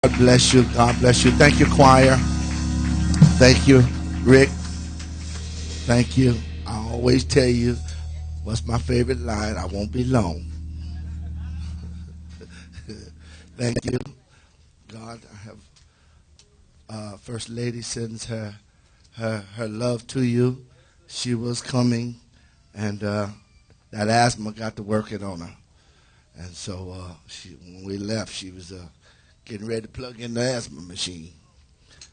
God bless you. God bless you. Thank you, choir. Thank you, Rick. Thank you. I always tell you what's my favorite line. I won't be long. Thank you. God, I have First Lady sends her love to you. She was coming, and that asthma got to working on her. And so when we left, she was getting ready to plug in the asthma machine.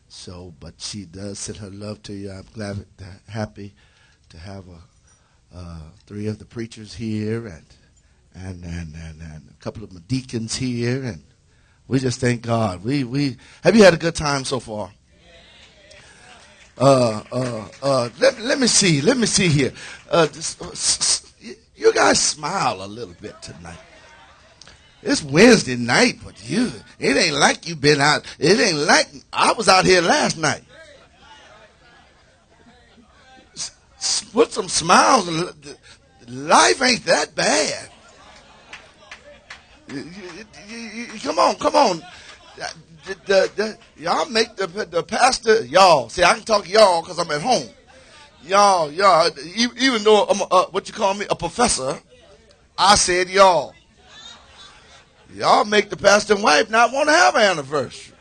So, but she does send her love to you. I'm happy to have three of the preachers here and a couple of my deacons here, and we just thank God. We have you had a good time so far? Let me see here. You guys smile a little bit tonight. It's Wednesday night, but it ain't like you've been out. It ain't like I was out here last night. Put some smiles. Life ain't that bad. Come on. Y'all make the pastor, y'all. See, I can talk y'all because I'm at home. Y'all, even though I'm what you call me, a professor, I said y'all. Y'all make the pastor and wife not want to have an anniversary.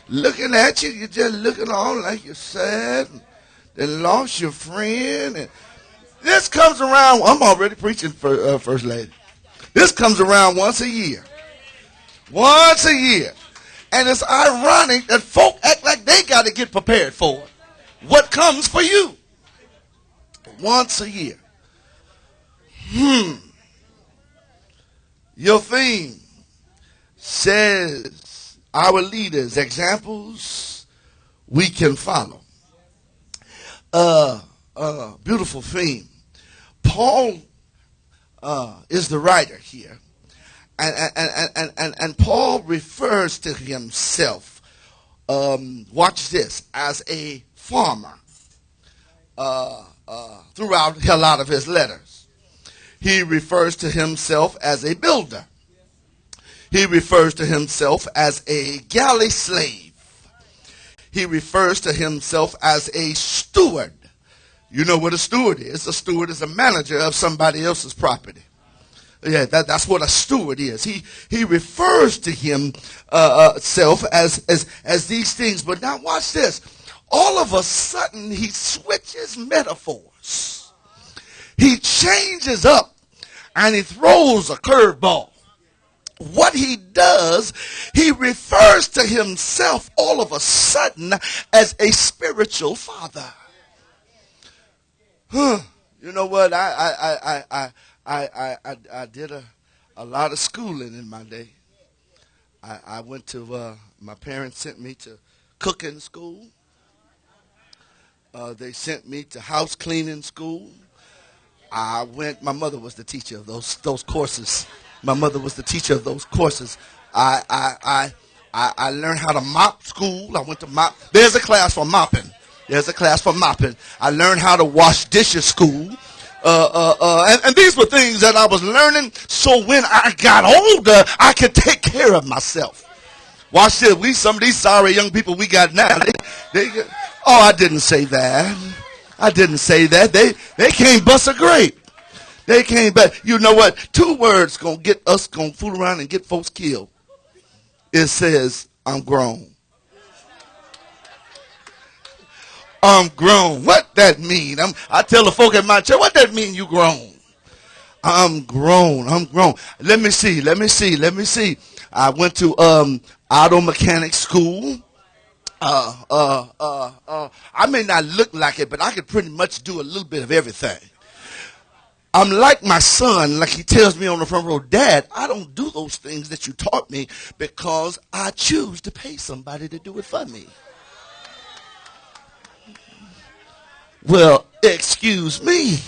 Looking at you, you're just looking on like you're sad. And lost your friend. And this comes around. I'm already preaching for First Lady. This comes around once a year. Once a year. And it's ironic that folk act like they got to get prepared for it. What comes for you? Once a year. Your theme says our leaders, examples we can follow. Beautiful theme. Paul is the writer here. And Paul refers to himself, watch this, as a farmer throughout a lot of his letters. He refers to himself as a builder. He refers to himself as a galley slave. He refers to himself as a steward. You know what a steward is. A steward is a manager of somebody else's property. Yeah, that's what a steward is. He refers to himself as these things. But now watch this. All of a sudden, he switches metaphors. He changes up and he throws a curveball. What he does, he refers to himself all of a sudden as a spiritual father. You know what? I did a lot of schooling in my day. I went to my parents sent me to cooking school. They sent me to house cleaning school. My mother was the teacher of those courses. My mother was the teacher of those courses. I learned how to mop school. I went to mop. There's a class for mopping. I learned how to wash dishes school. And these were things that I was learning so when I got older, I could take care of myself. Watch this. Some of these sorry young people we got now, I didn't say that. They can't bust a grape. They can't, but you know what? 2 words gonna fool around and get folks killed. It says, I'm grown. I'm grown. What that mean? I tell the folk at my church, what that mean you grown? I'm grown. Let me see. I went to auto mechanic school. I may not look like it, but I could pretty much do a little bit of everything. I'm like my son, like he tells me on the front row, Dad, I don't do those things that you taught me because I choose to pay somebody to do it for me. Well, excuse me.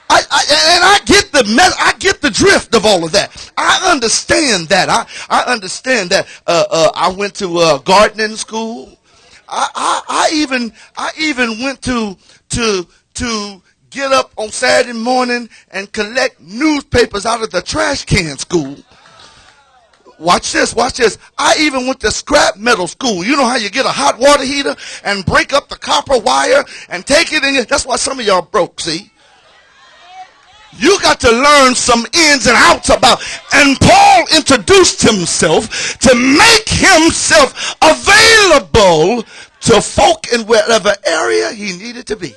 I get the drift of all of that. I understand that. I understand that. I went to gardening school. I even went to get up on Saturday morning and collect newspapers out of the trash can school. Watch this, watch this. I even went to scrap metal school. You know how you get a hot water heater and break up the copper wire and take it in? That's why some of y'all broke, see? You got to learn some ins and outs about. And Paul introduced himself to make himself available to folk in whatever area he needed to be.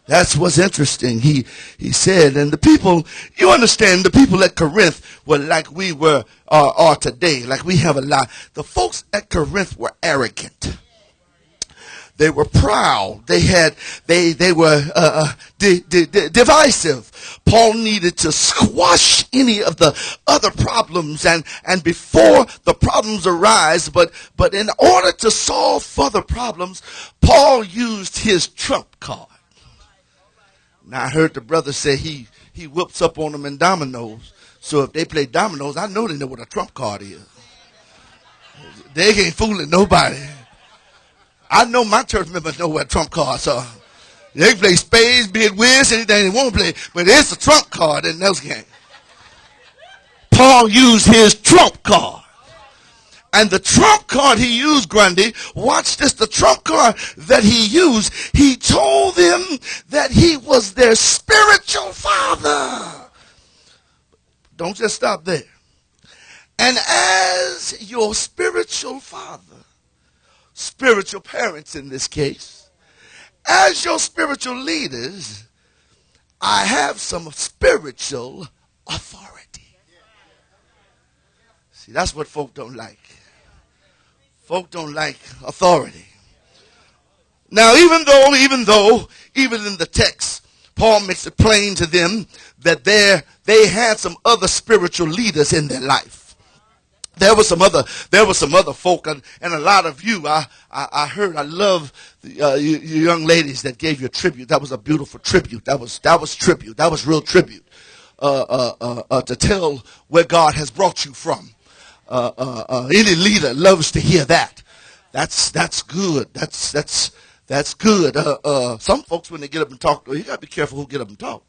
That's what's interesting. He said, and the people, you understand, the people at Corinth were like we are today, like we have a lot. The folks at Corinth were arrogant. They were proud. They were divisive. Paul needed to squash any of the other problems, and before the problems arise, but in order to solve further problems, Paul used his trump card. Now I heard the brother say he whoops up on them in dominoes. So if they play dominoes, I know they know what a trump card is. They ain't fooling nobody. I know my church members know what trump cards are. They play spades, big whiz, anything they want to play, but it's a trump card in those games. Paul used his trump card. And the trump card he used, Grundy, watch this, the trump card that he used, he told them that he was their spiritual father. Don't just stop there. And as your spiritual father, spiritual parents in this case, as your spiritual leaders, I have some spiritual authority. See, that's what folk don't like. Folk don't like authority. Now, even in the text, Paul makes it plain to them that they had some other spiritual leaders in their life. There were some other folk, and a lot of you. I love you young ladies that gave you a tribute. That was a beautiful tribute. That was tribute. That was real tribute. To tell where God has brought you from. Any leader loves to hear that. That's good. That's good. Some folks, when they get up and talk, you got to be careful who get up and talk.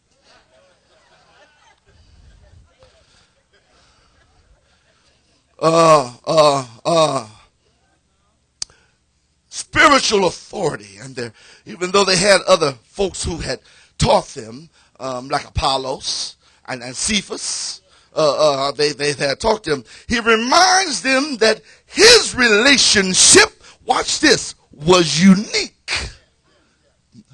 Spiritual authority, and even though they had other folks who had taught them, like Apollos and Cephas, they had talked to him. He reminds them that his relationship, watch this, was unique.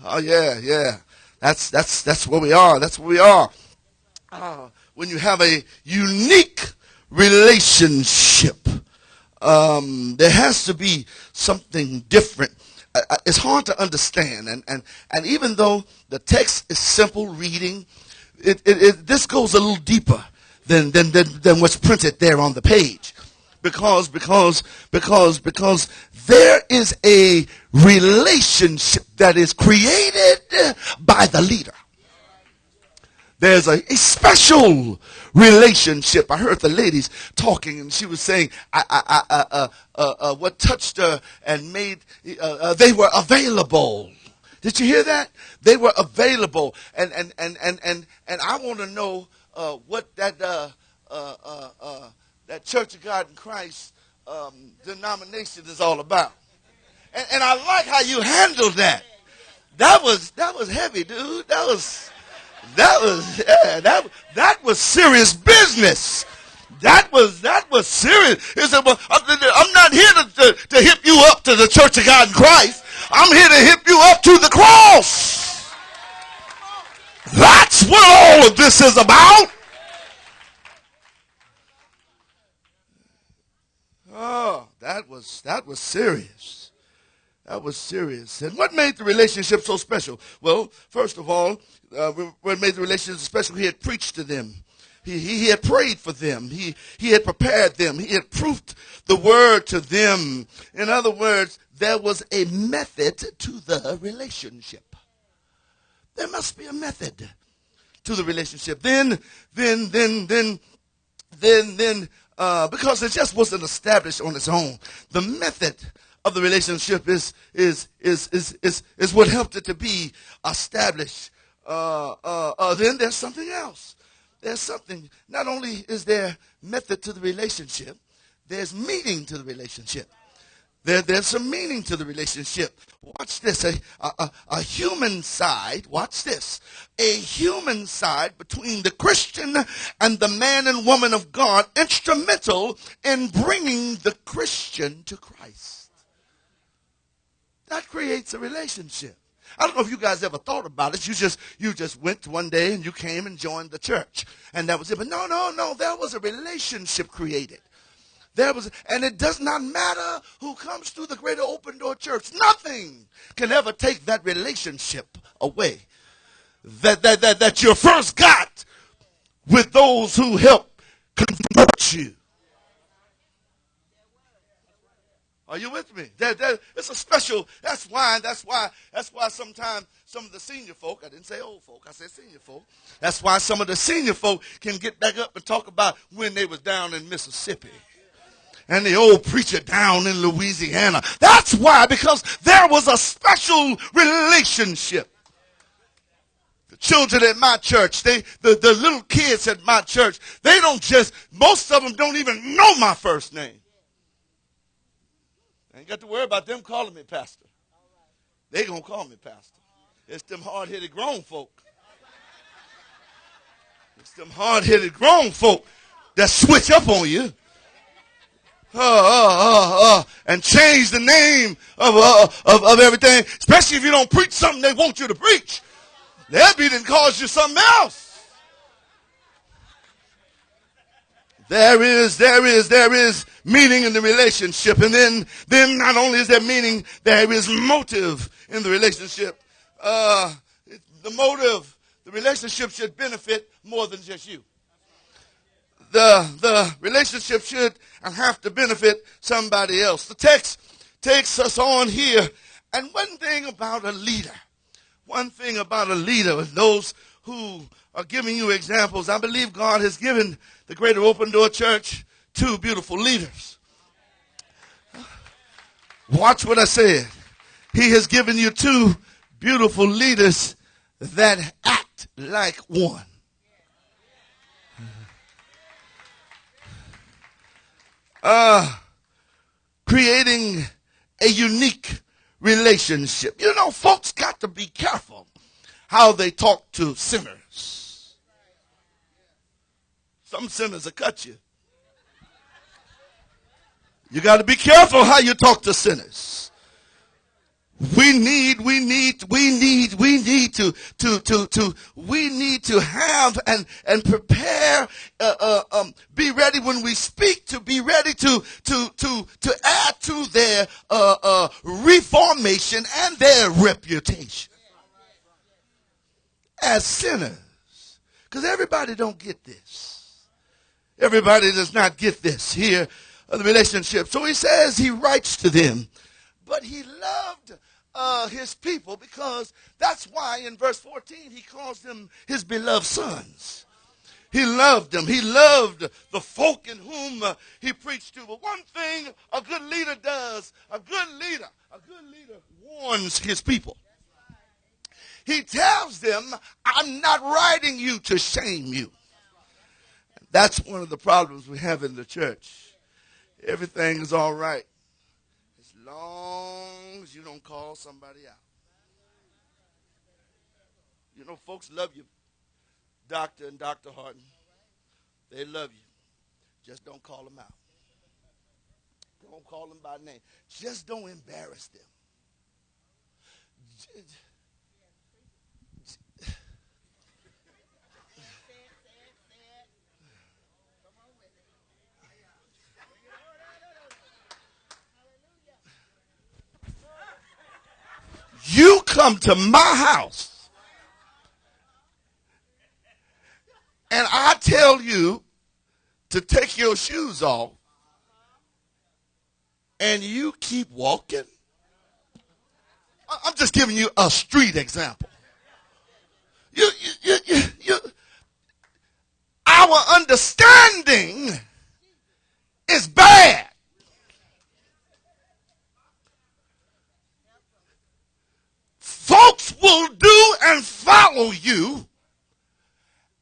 Oh yeah. That's where we are. That's where we are. When you have a unique relationship, there has to be something different. It's hard to understand, and even though the text is simple reading, this goes a little deeper than what's printed there on the page, because there is a relationship that is created by the leader. There's a special relationship. I heard the ladies talking, and she was saying, what touched her and made, they were available. Did you hear that? They were available, and I want to know what that Church of God in Christ denomination is all about. And I like how you handled that. That was heavy, dude. That was serious business. That was serious. He said, well, I'm not here to hip you up to the Church of God in Christ. I'm here to hip you up to the cross. That's what all of this is about. Oh, that was serious. That was serious. And what made the relationship so special? Well, first of all, what made the relationship special, he had preached to them. He had prayed for them. He had prepared them. He had proved the word to them. In other words, there was a method to the relationship. There must be a method to the relationship. Then, because it just wasn't established on its own. The method of the relationship is what helped it to be established. Then there's something else. There's something. Not only is there method to the relationship, there's meaning to the relationship. There's some meaning to the relationship. Watch this. A human side, watch this. A human side between the Christian and the man and woman of God, instrumental in bringing the Christian to Christ. That creates a relationship. I don't know if you guys ever thought about it. You just went one day and you came and joined the church. And that was it. But no. There was a relationship created. And it does not matter who comes through the Greater Open Door Church. Nothing can ever take that relationship away that you first got with those who help convert you. Are you with me? It's a special. That's why sometimes some of the senior folk, I didn't say old folk, I said senior folk. That's why some of the senior folk can get back up and talk about when they was down in Mississippi. And the old preacher down in Louisiana. That's why, because there was a special relationship. The children at my church, the little kids at my church, most of them don't even know my first name. I ain't got to worry about them calling me pastor. They gonna call me pastor. It's them hard-headed grown folk. It's them hard-headed grown folk that switch up on you. And change the name of everything, especially if you don't preach something they want you to preach. They'll be done cause you something else. There is meaning in the relationship, and then not only is there meaning, there is motive in the relationship. The motive, the relationship should benefit more than just you. The relationship should and have to benefit somebody else. The text takes us on here. And one thing about a leader, those who are giving you examples, I believe God has given the Greater Open Door Church 2 beautiful leaders. Watch what I said. He has given you 2 beautiful leaders that act like one. Creating a unique relationship. You know, folks got to be careful how they talk to sinners. Some sinners will cut you. You got to be careful how you talk to sinners. We need to have and prepare, be ready when we speak, to be ready to add to their reformation and their reputation as sinners. Because everybody don't get this. Everybody does not get this here, the relationship. So he says he writes to them, but he loved his people, because that's why in verse 14 he calls them his beloved sons. He loved them. He loved the folk in whom he preached to. But one thing a good leader does, a good leader warns his people. He tells them, I'm not writing you to shame you. That's one of the problems we have in the church. Everything is all right as long as you don't call somebody out. You know, folks love you, Doctor and Dr. Harden. They love you. Just don't call them out. Don't call them by name. Just don't embarrass them. You come to my house and I tell you to take your shoes off and you keep walking. I'm just giving you a street example. Our understanding is bad. Folks will do and follow you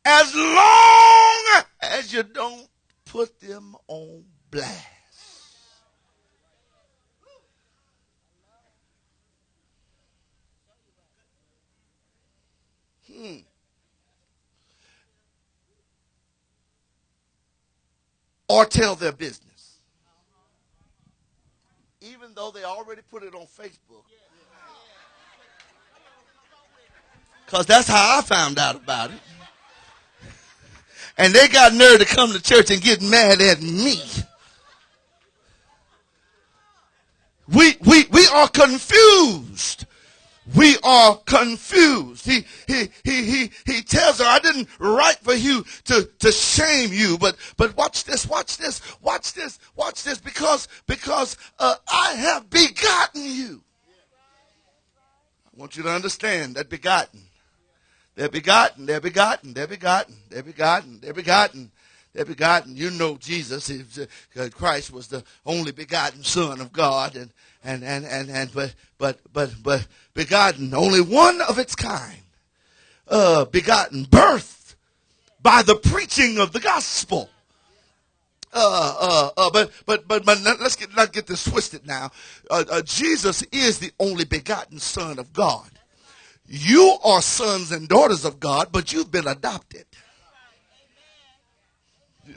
as long put them on blast. Or tell their business. Even though they already put it on Facebook. Because that's how I found out about it. And they got nerve to come to church and get mad at me. We are confused. We are confused. He tells her, I didn't write for you to shame you, but watch this, because I have begotten you. I want you to understand that begotten. They're begotten. You know Jesus, Christ was the only begotten Son of God, but begotten, only one of its kind, begotten, birthed by the preaching of the gospel. But let's not get this twisted now. Jesus is the only begotten Son of God. You are sons and daughters of God, but you've been adopted.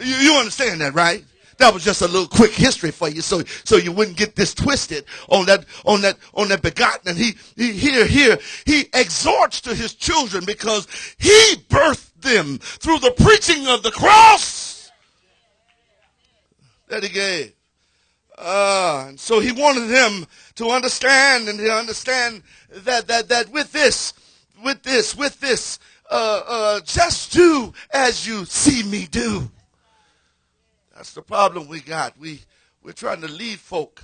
You understand that, right? That was just a little quick history for you, so you wouldn't get this twisted on that begotten. And he exhorts to his children because he birthed them through the preaching of the cross that he gave. And so he wanted them to understand, and to understand that with this, just do as you see me do. That's the problem we got. We're trying to lead folk.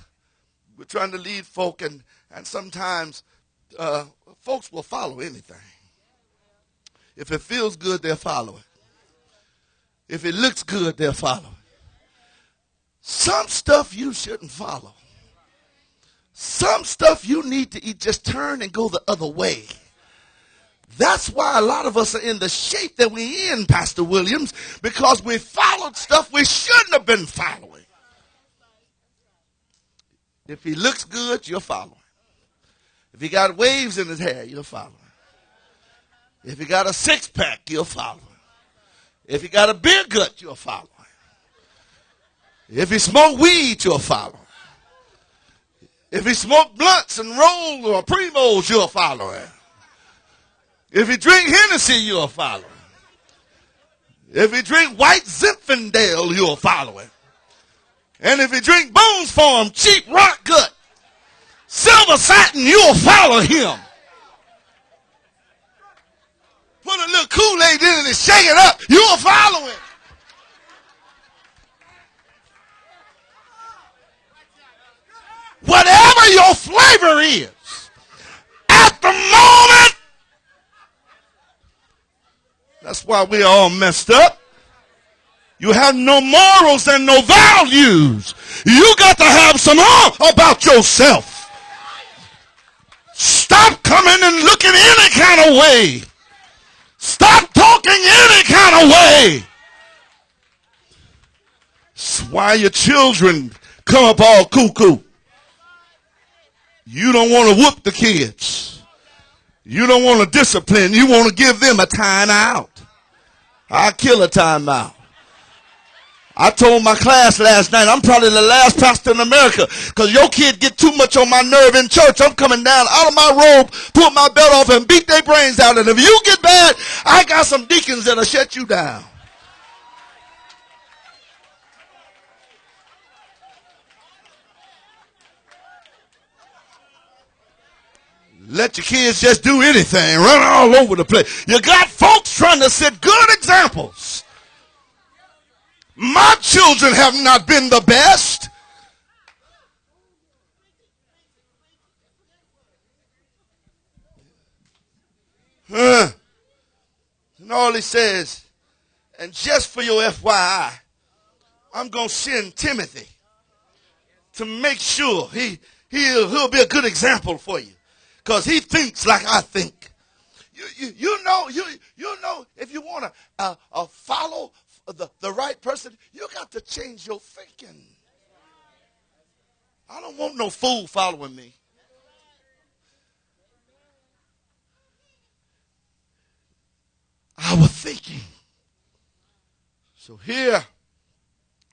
And sometimes folks will follow anything. If it feels good, they'll follow it. If it looks good, they'll follow it. Some stuff you shouldn't follow. Some stuff you need to just turn and go the other way. That's why a lot of us are in the shape that we're in, Pastor Williams, because we followed stuff we shouldn't have been following. If he looks good, you'll follow him. If he got waves in his hair, you'll follow him. If he got a six-pack, you'll follow him. If he got a beer gut, you'll follow him. If he smoked weed, you'll follow him. If he smoked blunts and rolls or primos, you'll follow him. If he drink Hennessy, you'll follow him. If he drink White Zinfandel, you'll follow him. And if he drink Bones Farm, cheap rock gut, silver satin, you'll follow him. Put a little Kool-Aid in it and shake it up, you'll follow him. Whatever your flavor is, at the moment, that's why we're all messed up. You have no morals and no values. You got to have some about yourself. Stop coming and looking any kind of way. Stop talking any kind of way. That's why your children come up all cuckoo. You don't want to whoop the kids. You don't want to discipline. You want to give them a time out. I kill a time out. I told my class last night, I'm probably the last pastor in America because your kid get too much on my nerve in church. I'm coming down out of my robe, pull my belt off, and beat their brains out. And if you get bad, I got some deacons that'll shut you down. Let your kids just do anything, run all over the place. You got folks trying to set good examples. My children have not been the best. And all he says, and just for your FYI, I'm going to send Timothy to make sure he'll be a good example for you. Because he thinks like I think. You know, if you want to follow the right person, you got to change your thinking. I don't want no fool following me. Our thinking. So here,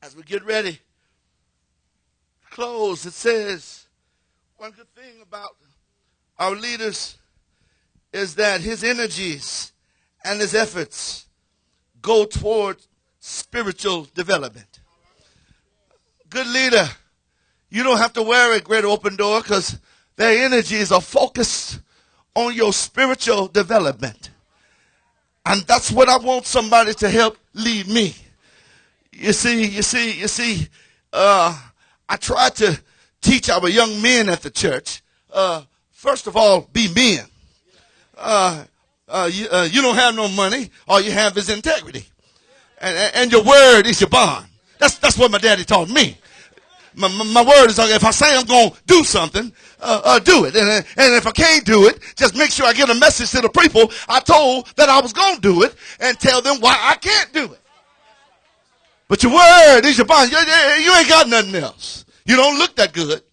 as we get ready to close, it says, one good thing about our leaders is that his energies and his efforts go toward spiritual development. Good leader, you don't have to worry, great open door, because their energies are focused on your spiritual development. And that's what I want somebody to help lead me. You see, I try to teach our young men at the church, first of all, be men. You don't have no money. All you have is integrity. And your word is your bond. That's what my daddy taught me. My word is, if I say I'm going to do something, do it. And if I can't do it, just make sure I get a message to the people I told that I was going to do it and tell them why I can't do it. But your word is your bond. You ain't got nothing else. You don't look that good.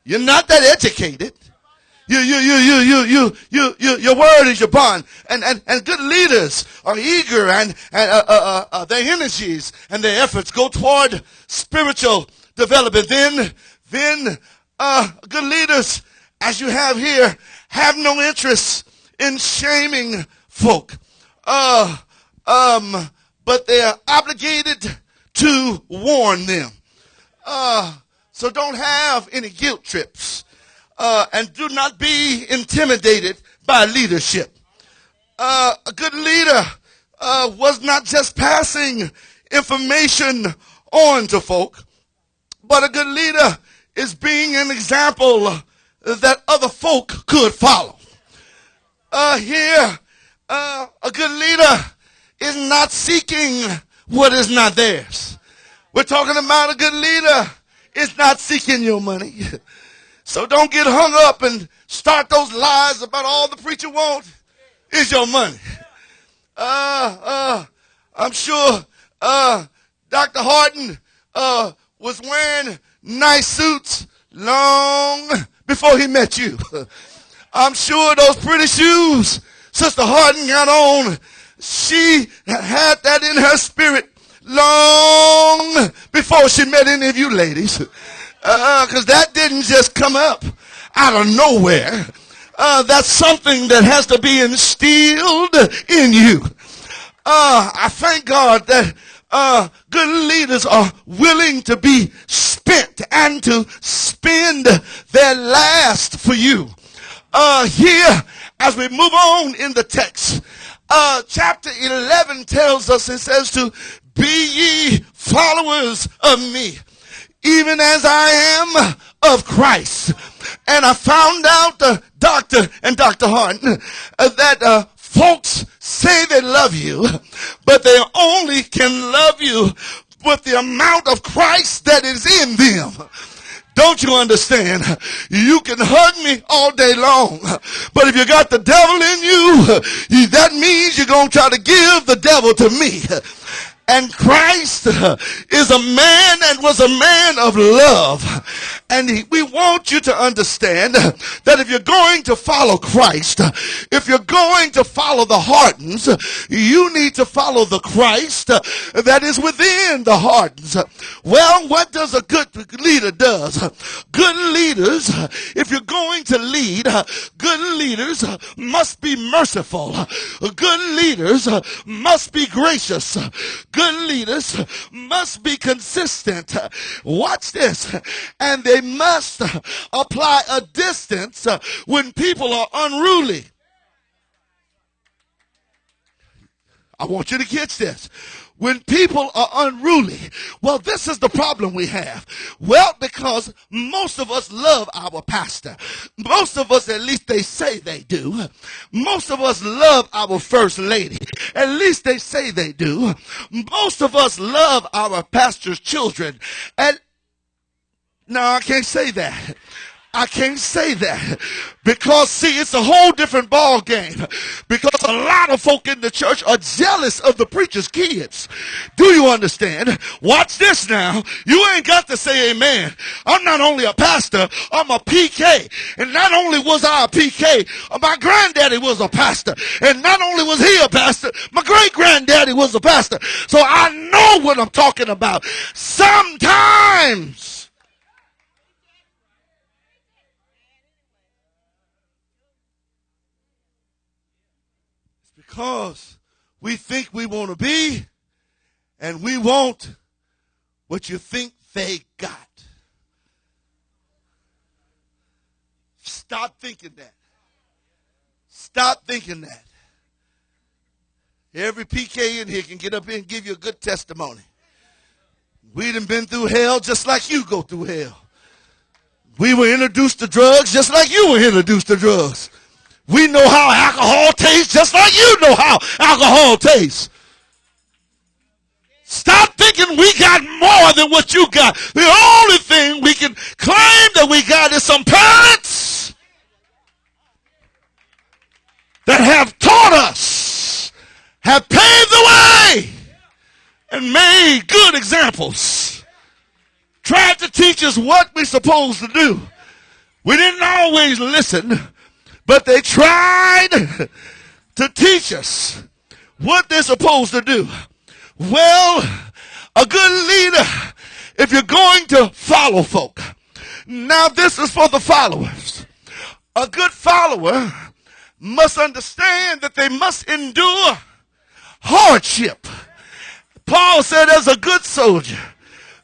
You're not that educated. Your word is your bond. And good leaders are eager and their energies and their efforts go toward spiritual development. Then good leaders, as you have here, have no interest in shaming folk. But they are obligated to warn them. So don't have any guilt trips. And do not be intimidated by leadership. A good leader was not just passing information on to folk, but a good leader is being an example that other folk could follow. Here, a good leader is not seeking what is not theirs. We're talking about a good leader is not seeking your money. So don't get hung up and start those lies about all the preacher wants is your money. I'm sure Dr. Harden was wearing nice suits long before he met you. I'm sure those pretty shoes Sister Harden got on, she had that in her spirit long before she met any of you ladies. Because that didn't just come up out of nowhere. That's something that has to be instilled in you. I thank God that good leaders are willing to be spent and to spend their last for you. Here, as we move on in the text, chapter 11 tells us, it says to be ye followers of me, even as I am of Christ. And I found out, Dr. Harden, that folks say they love you, but they only can love you with the amount of Christ that is in them. Don't you understand? You can hug me all day long, but if you got the devil in you, that means you're going to try to give the devil to me. And Christ is a man and was a man of love. And we want you to understand that if you're going to follow Christ, if you're going to follow the Hardens, you need to follow the Christ that is within the Hardens. Well, what does a good leader does? Good leaders, if you're going to lead, good leaders must be merciful. Good leaders must be gracious. Good leaders must be consistent. Watch this. And they must apply a distance when people are unruly. I want you to catch this. When people are unruly, well, this is the problem we have. Well, because most of us love our pastor. Most of us, at least they say they do. Most of us love our first lady. At least they say they do. Most of us love our pastor's children. And no, I can't say that. I can't say that because, see, it's a whole different ball game. Because a lot of folk in the church are jealous of the preacher's kids. Do you understand? Watch this now. You ain't got to say amen. I'm not only a pastor, I'm a PK. And not only was I a PK, my granddaddy was a pastor. And not only was he a pastor, my great-granddaddy was a pastor. So I know what I'm talking about. Sometimes because we think we want to be and we want what you think they got. Stop thinking that. Stop thinking that. Every PK in here can get up here and give you a good testimony. We done been through hell just like you go through hell. We were introduced to drugs just like you were introduced to drugs. We know how alcohol tastes just like you know how alcohol tastes. Stop thinking we got more than what you got. The only thing we can claim that we got is some parents that have taught us, have paved the way, and made good examples. Tried to teach us what we're supposed to do. We didn't always listen, but they tried to teach us what they're supposed to do. Well, a good leader, if you're going to follow folk. Now this is for the followers. A good follower must understand that they must endure hardship. Paul said as a good soldier,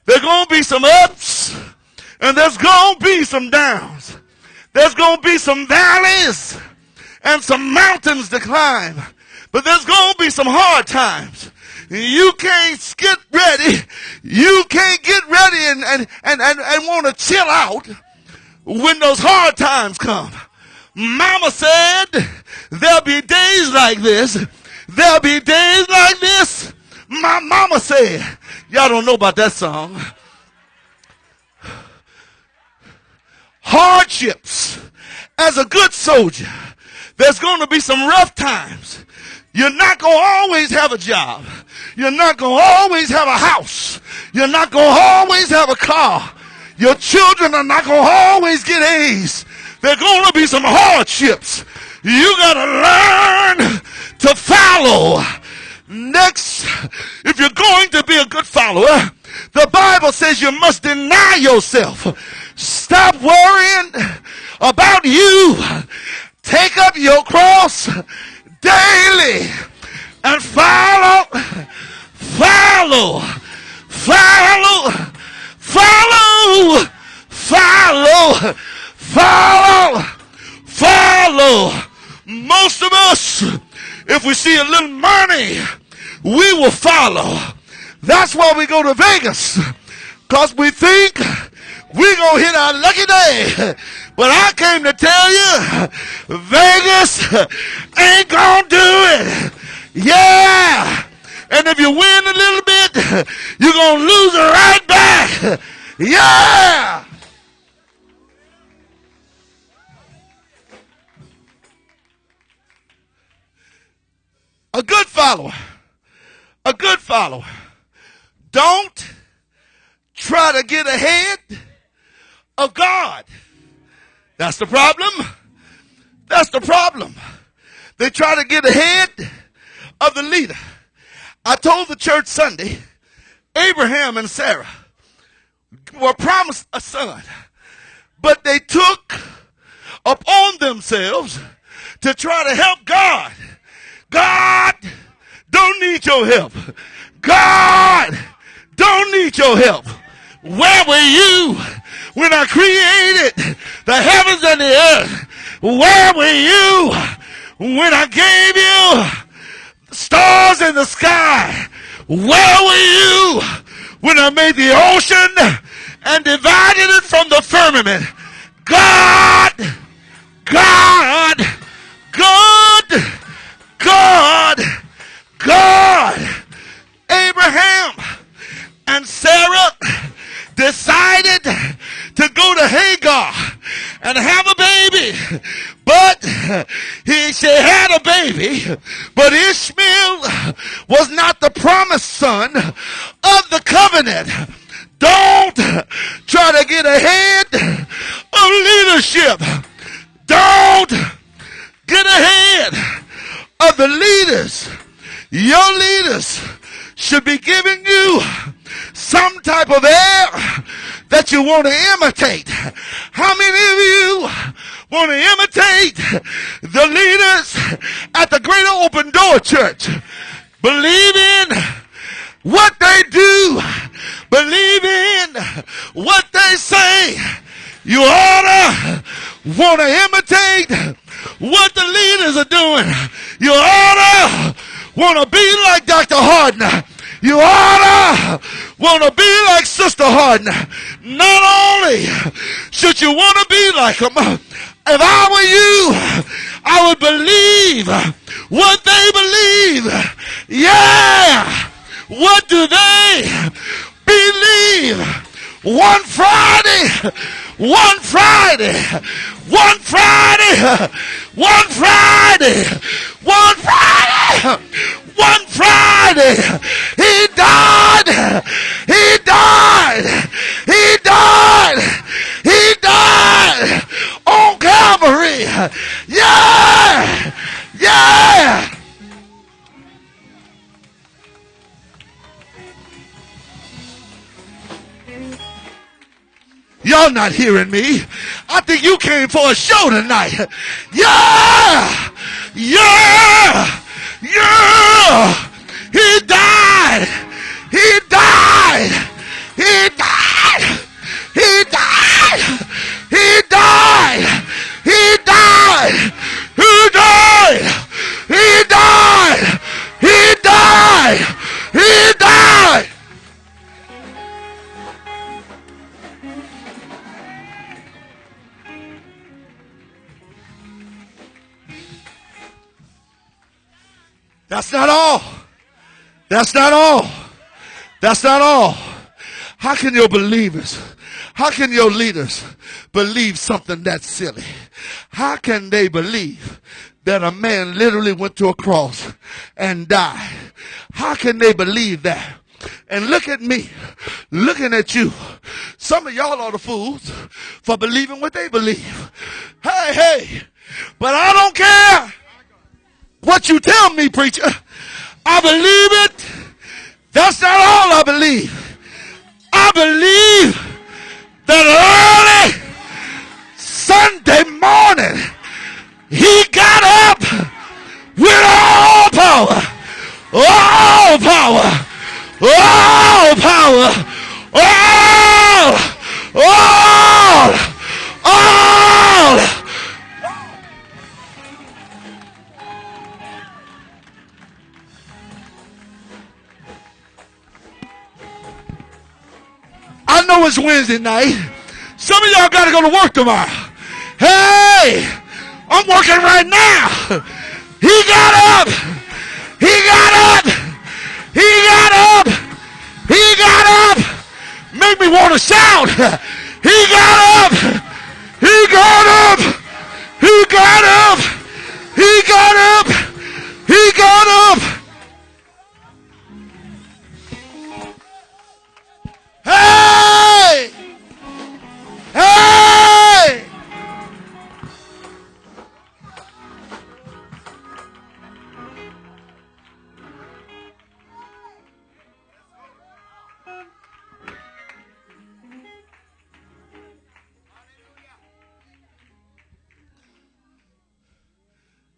there's going to be some ups and there's going to be some downs. There's going to be some valleys and some mountains to climb. But there's going to be some hard times. You can't get ready. You can't get ready and want to chill out when those hard times come. Mama said there'll be days like this. There'll be days like this. My mama said, y'all don't know about that song. Hardships. As a good soldier, there's going to be some rough times. You're not going to always have a job. You're not going to always have a house. You're not going to always have a car. Your children are not going to always get A's. There are going to be some hardships. You got to learn to follow. Next, if you're going to be a good follower, the Bible says you must deny yourself. Stop worrying about you. Take up your cross daily and follow, follow, follow, follow, follow, follow, follow. Most of us, if we see a little money, we will follow. That's why we go to Vegas, because we think we're going to hit our lucky day. But I came to tell you, Vegas ain't going to do it. Yeah. And if you win a little bit, you're going to lose it right back. Yeah. A good follower, don't try to get ahead of God. That's the problem. That's the problem. They try to get ahead of the leader. I told the church Sunday, Abraham and Sarah were promised a son, but they took upon themselves to try to help God. God don't need your help. God don't need your help. Where were you when I created the heavens and the earth? Where were you when I gave you stars in the sky? Where were you when I made the ocean and divided it from the firmament? God, God, God, God, God. Abraham and Sarah decided to go to Hagar and have a baby. But she had a baby, but Ishmael was not the promised son of the covenant. Don't try to get ahead of leadership. Don't get ahead of the leaders. Your leaders should be giving you some type of air that you want to imitate. How many of you want to imitate the leaders at the Greater Open Door Church? Believe in what they do. Believe in what they say. You ought to want to imitate what the leaders are doing. You ought to want to be like Dr. Harden. You ought to want to be like Sister Harden. Not only should you want to be like them, if I were you, I would believe what they believe. Yeah! What do they believe? One Friday, one Friday, one Friday, one Friday, one Friday, one Friday, he died, he died, he died, he died on Calvary. Yeah, yeah. Y'all not hearing me. I think you came for a show tonight. Yeah! Yeah! Yeah! He died! He died! He died! He died! He died! He died! He died! He died! He died! He died! That's not all. That's not all. That's not all. How can your believers, how can your leaders believe something that silly? How can they believe that a man literally went to a cross and died? How can they believe that? And look at me, looking at you. Some of y'all are the fools for believing what they believe. Hey, hey, but I don't care what you tell me, preacher. I believe it. That's not all I believe. I believe that early Sunday morning, he got up with all power, all power, all power, all. I know it's Wednesday night. Some of y'all got to go to work tomorrow. Hey, I'm working right now. He got up. He got up. He got up. He got up. Make me want to shout. He got up. He got up. He got up. He got up. He got up. Hey! Hey!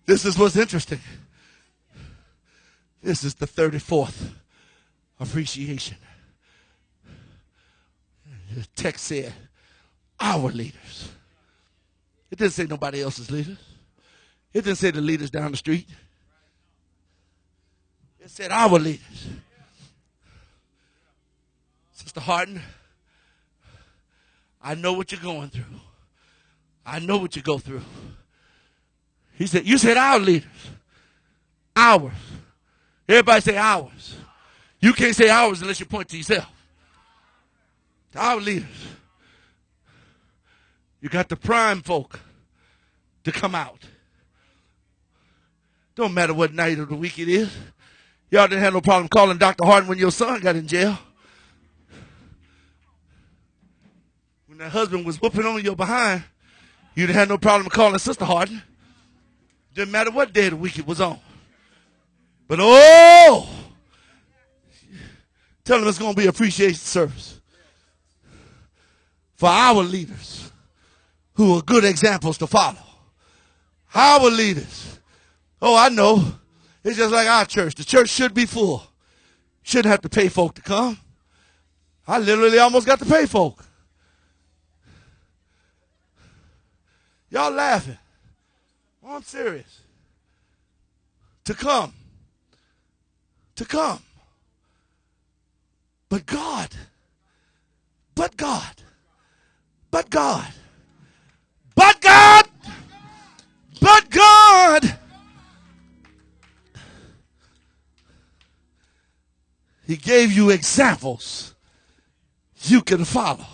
This is what's interesting. This is the 34th appreciation. The text said, our leaders. It didn't say nobody else's leaders. It didn't say the leaders down the street. It said our leaders. Sister Harden, I know what you're going through. I know what you go through. He said, you said our leaders. Ours. Everybody say ours. You can't say ours unless you point to yourself. Our leaders. You got the prime folk to come out. Don't matter what night of the week it is. Y'all didn't have no problem calling Dr. Harden when your son got in jail. When that husband was whooping on your behind, you didn't have no problem calling Sister Harden. Didn't matter what day of the week it was on. But tell them it's going to be an appreciation service for our leaders who are good examples to follow. Our leaders. Oh, I know. It's just like our church. The church should be full. Shouldn't have to pay folk to come. I literally almost got to pay folk. Y'all laughing. Oh, I'm serious. To come. But God. He gave you examples you can follow.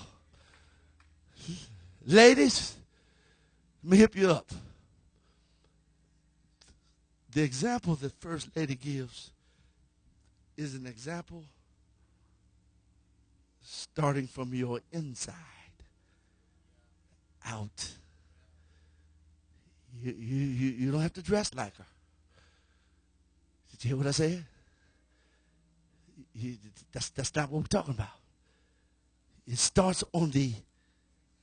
Ladies, let me hip you up. The example that First Lady gives is an example starting from your inside out. You don't have to dress like her. Did you hear what I said? That's not what we're talking about. It starts on the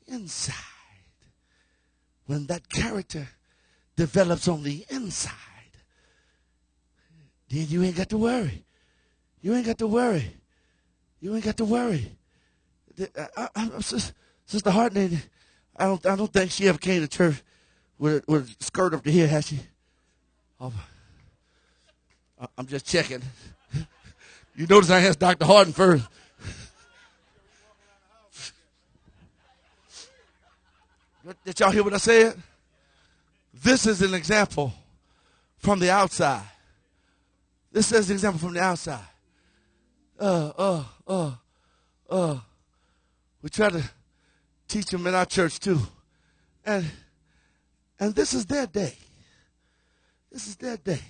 inside. When that character develops on the inside, then you ain't got to worry. Sister Harden, I don't think she ever came to church with a skirt up to here, has she? I'm just checking. You notice I asked Dr. Harden first. Did y'all hear what I said? This is an example from the outside. This is an example from the outside. We try to teach them in our church too. And this is their day. This is their day.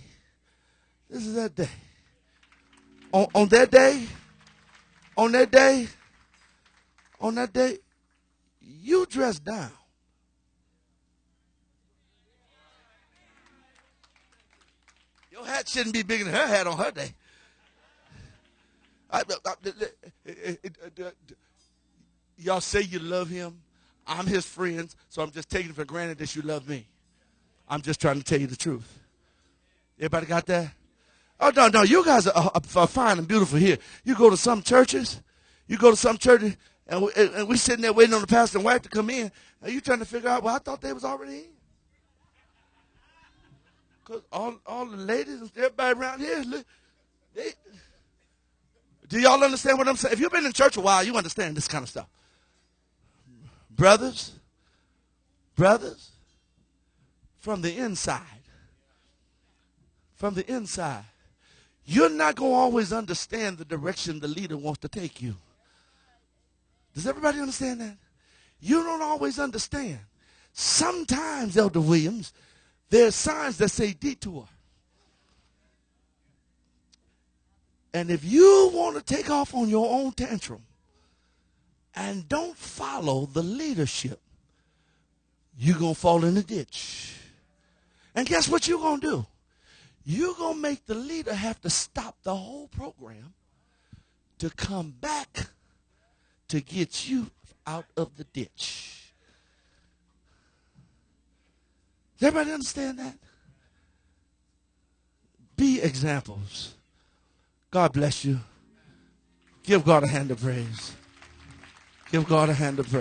On that day, you dress down. Your hat shouldn't be bigger than her hat on her day. Y'all say you love him. I'm his friend, so I'm just taking it for granted that you love me. I'm just trying to tell you the truth. Everybody got that? Oh, no, you guys are fine and beautiful here. You go to some churches, and we sitting there waiting on the pastor and wife to come in, and you trying to figure out, well, I thought they was already in. Because all the ladies and everybody around here, do y'all understand what I'm saying? If you've been in church a while, you understand this kind of stuff. Brothers, from the inside, you're not going to always understand the direction the leader wants to take you. Does everybody understand that? You don't always understand. Sometimes, Elder Williams, there's signs that say detour. And if you want to take off on your own tantrum and don't follow the leadership, you're going to fall in the ditch. And guess what you're going to do? You're going to make the leader have to stop the whole program to come back to get you out of the ditch. Does everybody understand that? Be examples. God bless you. Give God a hand of praise. Give God a hand of praise.